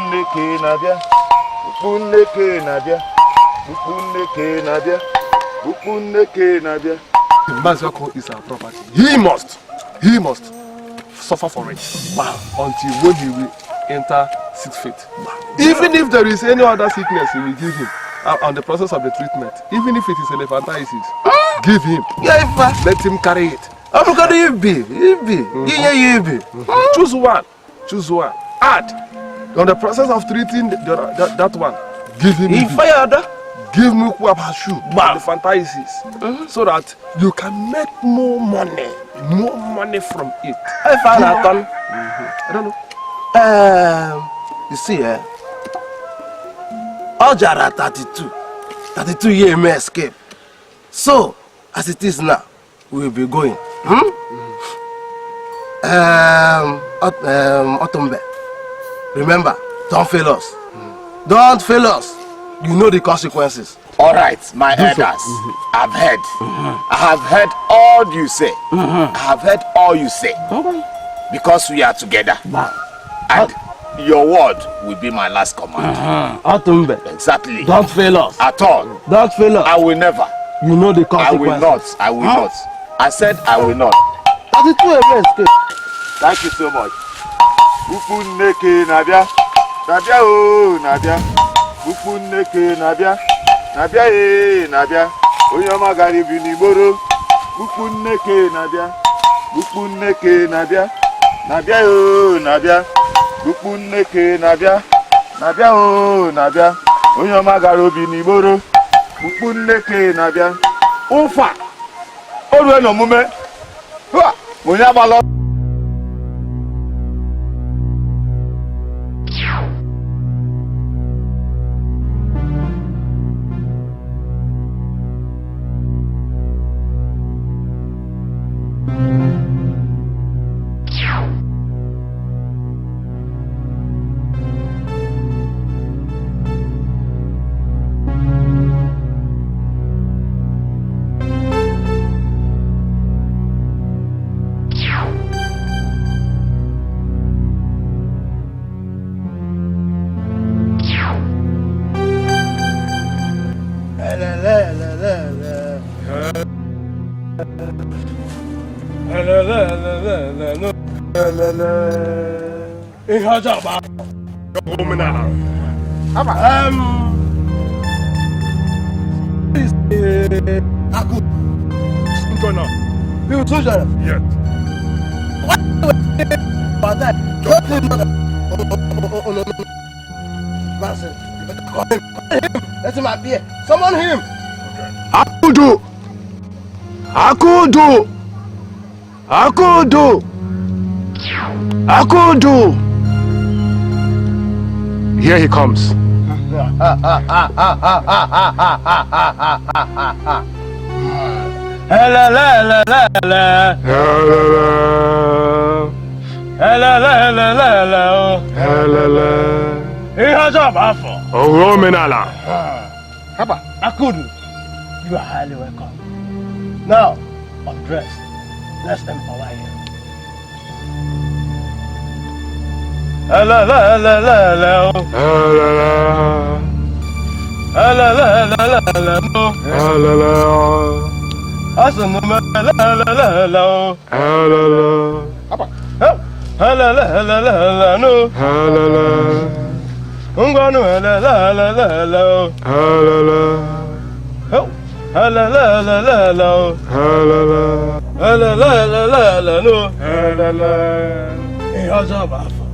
Upuneke Nabia. Upuneke Nabia. Upuneke Nabia. Upuneke Nabia. Mazoko is our property. He must suffer for it until when he will enter 6 feet. Even if there is any other sickness, he will give him on the process of the treatment. Even if it is elephantiasis, give him. Let him carry it. Choose one. Add. On the process of treating that one, give him. Give me elephantiasis so that you can make more money from it. I don't know. You see, Ojara 32 years may escape. So, as it is now, we will be going. Otombe, remember, don't fail us. Don't fail us. You know the consequences. All right, my elders. I've heard. I have heard all you say. I have heard all you say. Because we are together. And your word will be my last command. Exactly. Don't fail us. At all. Don't fail us. I will never. You know the consequences. I will not. I said I will not. 32 years escape. Thank you so much. Upuneke Nabia. Nabia oh Nabia. Upuneke Nabia. Nabia Nabia. Oyama gari biniboro. Upuneke Nabia. Upuneke Nabia. Nabia oh Nabia. Upuneke Nabia. Nabia oh Nabia. Oyama gari biniboro. Upuneke Nabia. Ufa. Oru no mume. Ha! Monyama lo. Let him appear. Summon him. AKAUDU! AKAUDU! AKAUDU! AKAUDU! Here he comes. Oh, Menala. AKAUDU, you are highly welcome. Now, undress. Let's empower him.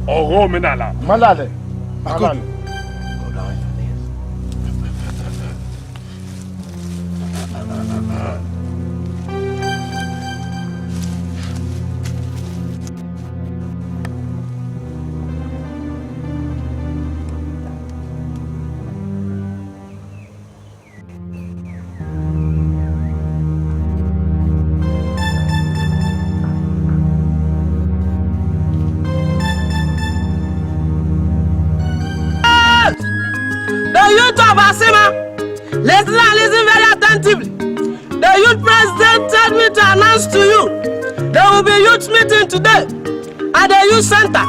Oh, Menala. Malale. AKAUDU. Go down on your knees. The youth of Asima, listen very attentively. The youth president told me to announce to you there will be youth meeting today at the youth center.